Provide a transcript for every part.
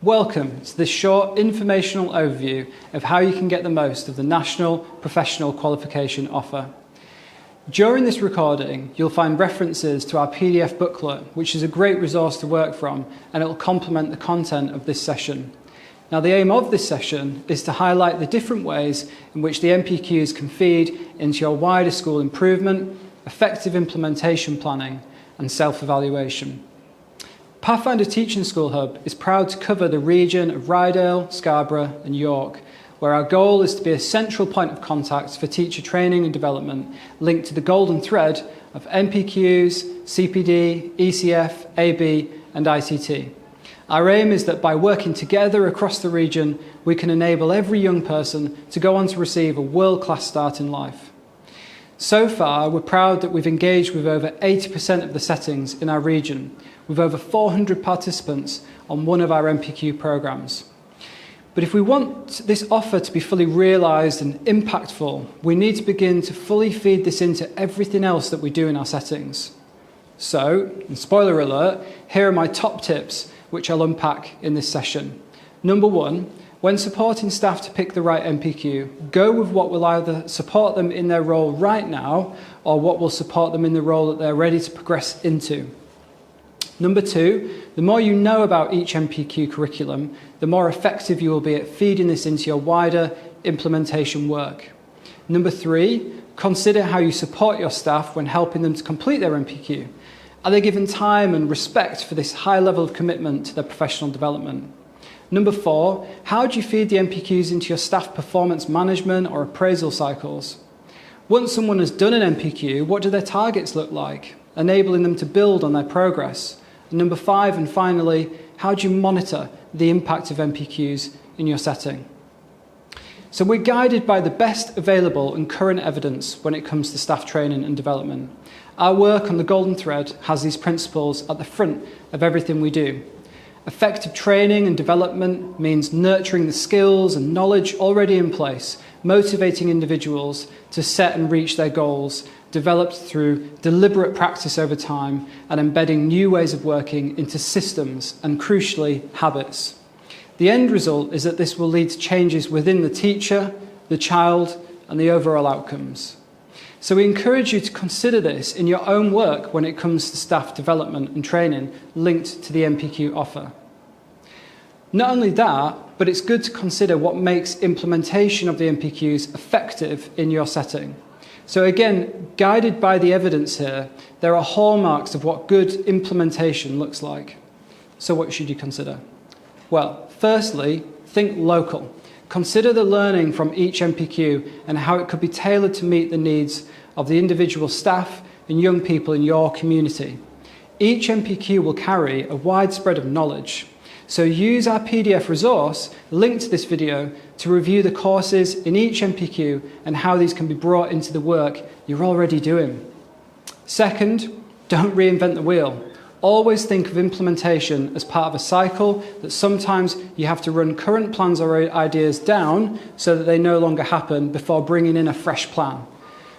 Welcome to this short informational overview of how you can get the most of the National Professional Qualification offer. During this recording, you'll find references to our PDF booklet, which is a great resource to work from, and it will complement the content of this session. Now, the aim of this session is to highlight the different ways in which the NPQs can feed into your wider school improvement, effective implementation planning, and self-evaluation. Pathfinder Teaching School Hub is proud to cover the region of Rydale, Scarborough and York, where our goal is to be a central point of contact for teacher training and development linked to the golden thread of NPQs, CPD, ECF, AB and ICT. Our aim is that by working together across the region, we can enable every young person to go on to receive a world-class start in life. So far, we're proud that we've engaged with over 80% of the settings in our region, with over 400 participants on one of our NPQ programmes. But if we want this offer to be fully realised and impactful, we need to begin to fully feed this into everything else that we do in our settings. So, and spoiler alert, here are my top tips which I'll unpack in this session. Number one, when supporting staff to pick the right NPQ, go with what will either support them in their role right now or what will support them in the role that they're ready to progress into. Number two, the more you know about each NPQ curriculum, the more effective you will be at feeding this into your wider implementation work. Number three, consider how you support your staff when helping them to complete their NPQ. Are they given time and respect for this high level of commitment to their professional development? Number four, how do you feed the NPQs into your staff performance management or appraisal cycles? Once someone has done an NPQ, what do their targets look like, enabling them to build on their progress? And number five, and finally, how do you monitor the impact of NPQs in your setting? So we're guided by the best available and current evidence when it comes to staff training and development. Our work on the Golden Thread has these principles at the front of everything we do. Effective training and development means nurturing the skills and knowledge already in place, motivating individuals to set and reach their goals, developed through deliberate practice over time and embedding new ways of working into systems and, crucially, habits. The end result is that this will lead to changes within the teacher, the child, and the overall outcomes. So we encourage you to consider this in your own work when it comes to staff development and training linked to the NPQ offer. Not only that, but it's good to consider what makes implementation of the NPQs effective in your setting. So again, guided by the evidence here, there are hallmarks of what good implementation looks like. So what should you consider? Well, firstly, think local. Consider the learning from each NPQ and how it could be tailored to meet the needs of the individual staff and young people in your community. Each NPQ will carry a wide spread of knowledge. So use our PDF resource linked to this video to review the courses in each NPQ and how these can be brought into the work you're already doing. Second, don't reinvent the wheel. Always think of implementation as part of a cycle that sometimes you have to run current plans or ideas down so that they no longer happen before bringing in a fresh plan.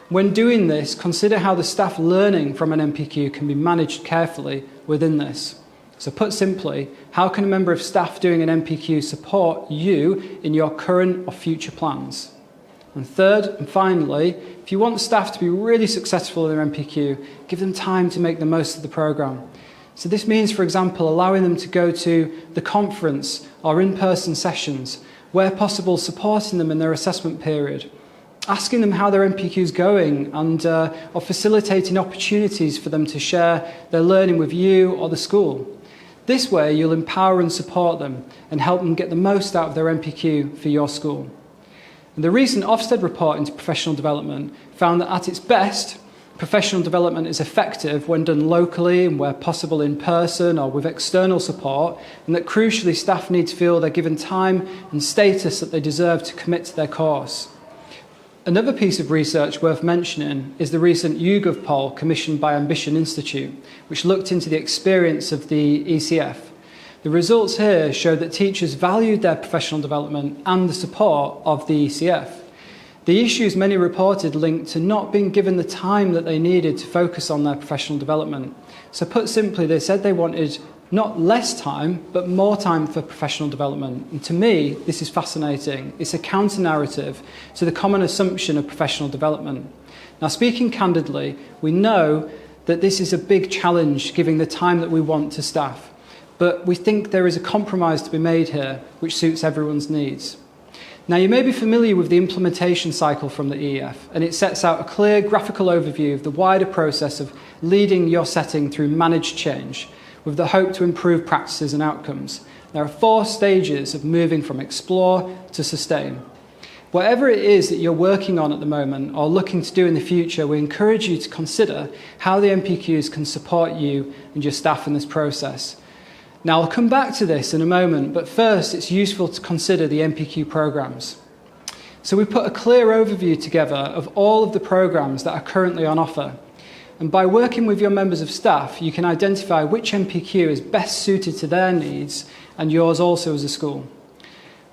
When doing this, consider how the staff learning from an NPQ can be managed carefully within this. So put simply, how can a member of staff doing an NPQ support you in your current or future plans? And third and finally, if you want staff to be really successful in their NPQ, give them time to make the most of the programme. So this means, for example, allowing them to go to the conference or in-person sessions, where possible supporting them in their assessment period, asking them how their NPQ is going and or facilitating opportunities for them to share their learning with you or the school. This way you'll empower and support them and help them get the most out of their NPQ for your school. And the recent Ofsted report into professional development found that at its best, professional development is effective when done locally and where possible in person or with external support, and that crucially staff need to feel they're given time and status that they deserve to commit to their course. Another piece of research worth mentioning is the recent YouGov poll commissioned by Ambition Institute, which looked into the experience of the ECF. The results here showed that teachers valued their professional development and the support of the ECF. The issues many reported linked to not being given the time that they needed to focus on their professional development. So put simply, they said they wanted not less time, but more time for professional development. And to me, this is fascinating. It's a counter-narrative to the common assumption of professional development. Now, speaking candidly, we know that this is a big challenge giving the time that we want to staff. But we think there is a compromise to be made here which suits everyone's needs. Now, you may be familiar with the implementation cycle from the EEF, and it sets out a clear graphical overview of the wider process of leading your setting through managed change, with the hope to improve practices and outcomes. There are 4 stages of moving from explore to sustain. Whatever it is that you're working on at the moment or looking to do in the future, we encourage you to consider how the NPQs can support you and your staff in this process. Now, I'll come back to this in a moment, but first it's useful to consider the NPQ programmes. So we put a clear overview together of all of the programmes that are currently on offer. And by working with your members of staff, you can identify which NPQ is best suited to their needs and yours also as a school.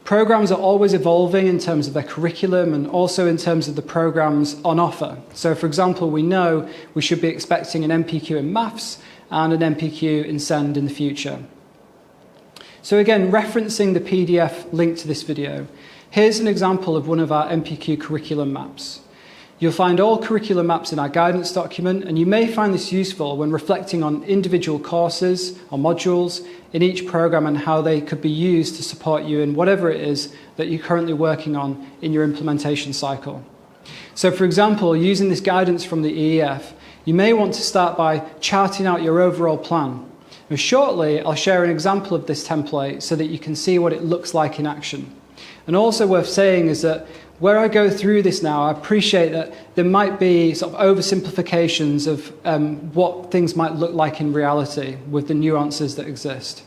Programmes are always evolving in terms of their curriculum and also in terms of the programmes on offer. So, for example, we know we should be expecting an NPQ in maths and an NPQ in SEND in the future. So again, referencing the PDF link to this video, here's an example of one of our NPQ curriculum maps. You'll find all curriculum maps in our guidance document, and you may find this useful when reflecting on individual courses or modules in each programme and how they could be used to support you in whatever it is that you're currently working on in your implementation cycle. So for example, using this guidance from the EEF, you may want to start by charting out your overall plan. Now, shortly, I'll share an example of this template so that you can see what it looks like in action. And also worth saying is that where I go through this now, I appreciate that there might be sort of oversimplifications of what things might look like in reality with the nuances that exist.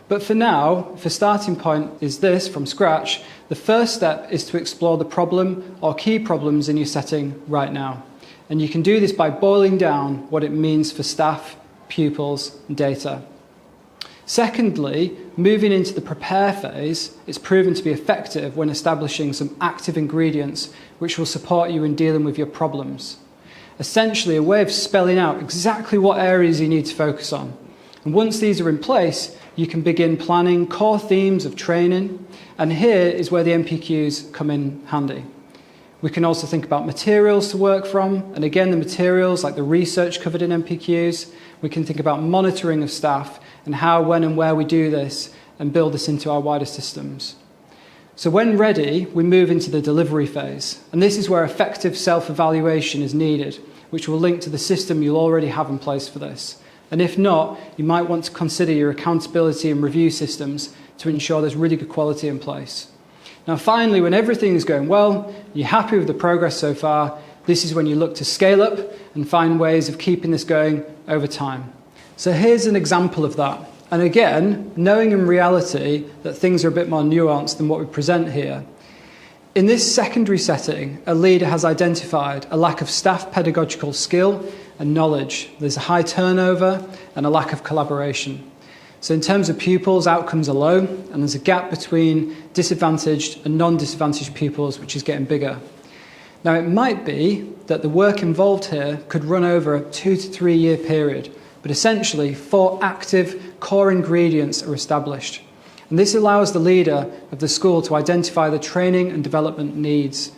But for now, if a starting point is this from scratch, the first step is to explore the problem or key problems in your setting right now. And you can do this by boiling down what it means for staff, pupils, and data. Secondly, moving into the prepare phase, it's proven to be effective when establishing some active ingredients which will support you in dealing with your problems. Essentially, a way of spelling out exactly what areas you need to focus on. And once these are in place, you can begin planning core themes of training, and here is where the NPQs come in handy. We can also think about materials to work from, and again, the materials like the research covered in NPQs. We can think about monitoring of staff and how, when and where we do this and build this into our wider systems. So when ready, we move into the delivery phase, and this is where effective self-evaluation is needed, which will link to the system you'll already have in place for this. And if not, you might want to consider your accountability and review systems to ensure there's really good quality in place. Now finally, when everything is going well, you're happy with the progress so far, this is when you look to scale up and find ways of keeping this going over time. So here's an example of that. And again, knowing in reality that things are a bit more nuanced than what we present here. In this secondary setting, a leader has identified a lack of staff pedagogical skill and knowledge. There's a high turnover and a lack of collaboration. So in terms of pupils, outcomes are low, and there's a gap between disadvantaged and non-disadvantaged pupils, which is getting bigger. Now, it might be that the work involved here could run over a 2 to 3 year period, but essentially 4 active core ingredients are established. And this allows the leader of the school to identify the training and development needs.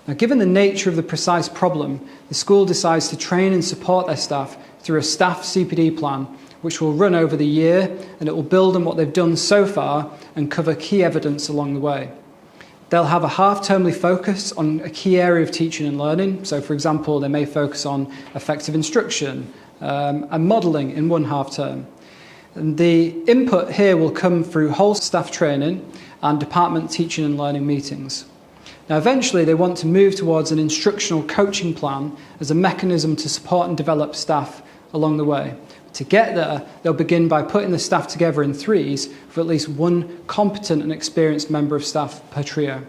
Now, given the nature of the precise problem, the school decides to train and support their staff through a staff CPD plan, which will run over the year, and it will build on what they've done so far and cover key evidence along the way. They'll have a half-termly focus on a key area of teaching and learning. So, for example, they may focus on effective instruction and modelling in one half-term. And the input here will come through whole staff training and department teaching and learning meetings. Now, eventually, they want to move towards an instructional coaching plan as a mechanism to support and develop staff along the way. To get there, they'll begin by putting the staff together in threes for at least one competent and experienced member of staff per trio.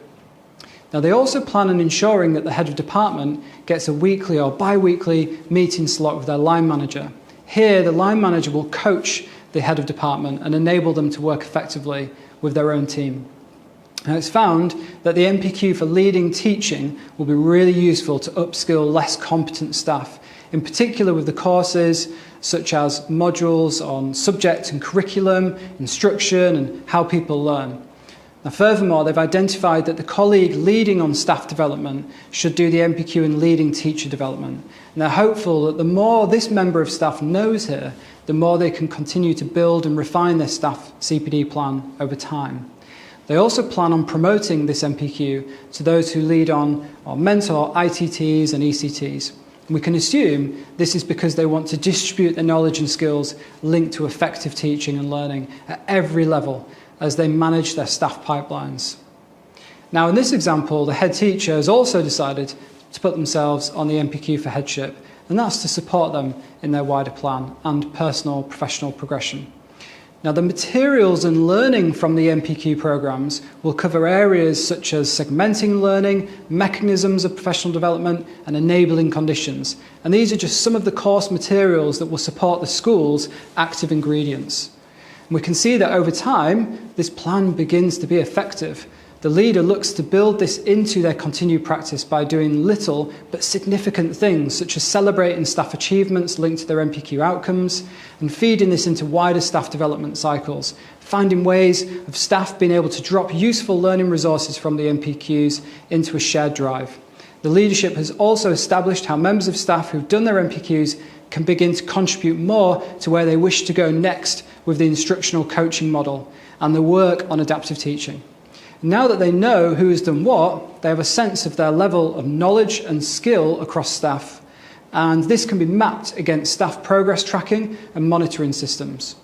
Now, they also plan on ensuring that the head of department gets a weekly or bi-weekly meeting slot with their line manager. Here, the line manager will coach the head of department and enable them to work effectively with their own team. Now, it's found that the NPQ for leading teaching will be really useful to upskill less competent staff in particular with the courses such as modules on subject and curriculum, instruction and how people learn. Now, furthermore, they've identified that the colleague leading on staff development should do the NPQ in leading teacher development. And they're hopeful that the more this member of staff knows here, the more they can continue to build and refine their staff CPD plan over time. They also plan on promoting this NPQ to those who lead on or mentor ITTs and ECTs. And we can assume this is because they want to distribute their knowledge and skills linked to effective teaching and learning at every level as they manage their staff pipelines. Now, in this example, the head teacher has also decided to put themselves on the NPQ for headship, and that's to support them in their wider plan and personal professional progression. Now, the materials and learning from the NPQ programmes will cover areas such as segmenting learning, mechanisms of professional development and enabling conditions. And these are just some of the course materials that will support the school's active ingredients. And we can see that over time, this plan begins to be effective. The leader looks to build this into their continued practice by doing little but significant things, such as celebrating staff achievements linked to their NPQ outcomes and feeding this into wider staff development cycles, finding ways of staff being able to drop useful learning resources from the NPQs into a shared drive. The leadership has also established how members of staff who've done their NPQs can begin to contribute more to where they wish to go next with the instructional coaching model and the work on adaptive teaching. Now that they know who has done what, they have a sense of their level of knowledge and skill across staff, and this can be mapped against staff progress tracking and monitoring systems.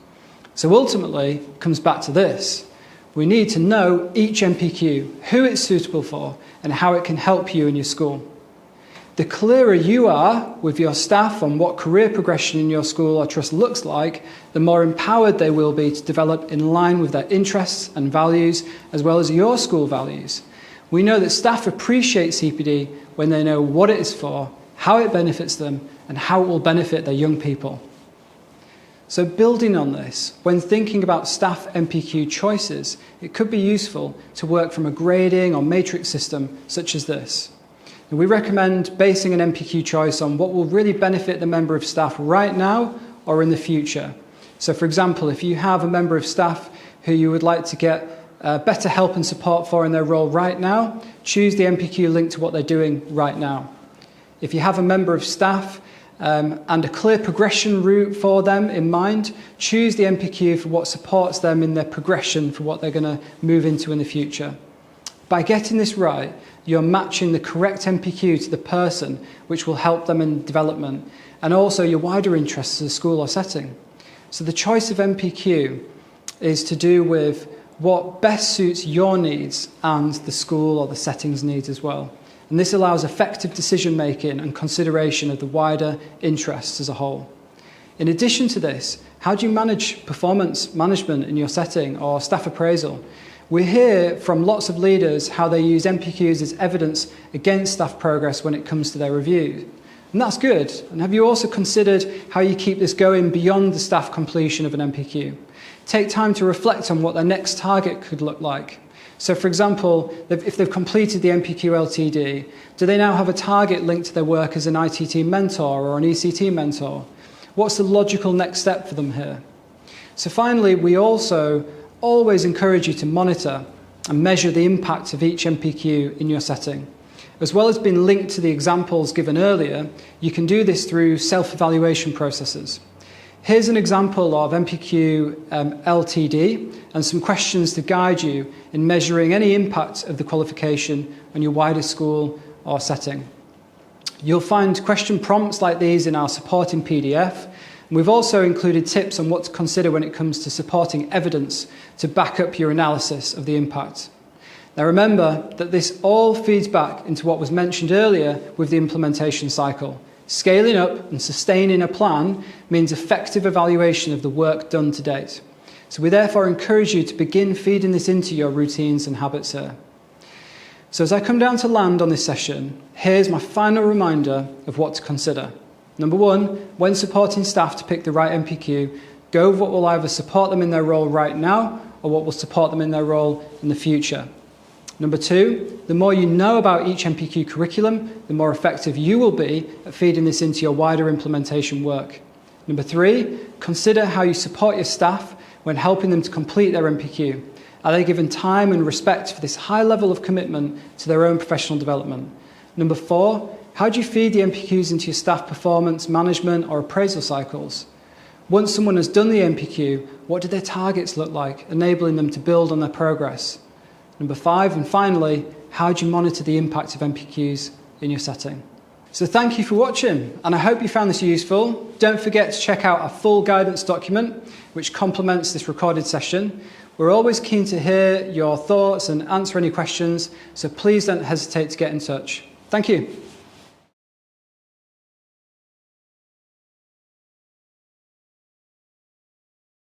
So ultimately, it comes back to this. We need to know each NPQ, who it's suitable for, and how it can help you in your school. The clearer you are with your staff on what career progression in your school or trust looks like, the more empowered they will be to develop in line with their interests and values, as well as your school values. We know that staff appreciate CPD when they know what it is for, how it benefits them, and how it will benefit their young people. So building on this, when thinking about staff NPQ choices, it could be useful to work from a grading or matrix system such as this. We recommend basing an NPQ choice on what will really benefit the member of staff right now or in the future. So for example, if you have a member of staff who you would like to get better help and support for in their role right now, choose the NPQ linked to what they're doing right now. If you have a member of staff and a clear progression route for them in mind, choose the NPQ for what supports them in their progression for what they're going to move into in the future. By getting this right, you're matching the correct NPQ to the person, which will help them in development, and also your wider interests as a school or setting. So the choice of NPQ is to do with what best suits your needs and the school or the setting's needs as well. And this allows effective decision making and consideration of the wider interests as a whole. In addition to this, how do you manage performance management in your setting or staff appraisal? We hear from lots of leaders how they use NPQs as evidence against staff progress when it comes to their review. And that's good. And have you also considered how you keep this going beyond the staff completion of an NPQ? Take time to reflect on what their next target could look like. So for example, if they've completed the NPQ LTD, do they now have a target linked to their work as an ITT mentor or an ECT mentor? What's the logical next step for them here? So finally, we also always encourage you to monitor and measure the impact of each NPQ in your setting. As well as being linked to the examples given earlier, you can do this through self-evaluation processes. Here's an example of NPQ LTD and some questions to guide you in measuring any impact of the qualification on your wider school or setting. You'll find question prompts like these in our supporting PDF. We've also included tips on what to consider when it comes to supporting evidence to back up your analysis of the impact. Now remember that this all feeds back into what was mentioned earlier with the implementation cycle. Scaling up and sustaining a plan means effective evaluation of the work done to date. So we therefore encourage you to begin feeding this into your routines and habits here. So as I come down to land on this session, here's my final reminder of what to consider. Number one, when supporting staff to pick the right NPQ, go with what will either support them in their role right now or what will support them in their role in the future. Number 2, the more you know about each NPQ curriculum, the more effective you will be at feeding this into your wider implementation work. Number 3, consider how you support your staff when helping them to complete their NPQ. Are they given time and respect for this high level of commitment to their own professional development? Number 4, how do you feed the NPQs into your staff performance, management or appraisal cycles? Once someone has done the NPQ, what do their targets look like, enabling them to build on their progress? Number 5, and finally, how do you monitor the impact of NPQs in your setting? So thank you for watching, and I hope you found this useful. Don't forget to check out our full guidance document, which complements this recorded session. We're always keen to hear your thoughts and answer any questions, so please don't hesitate to get in touch. Thank you.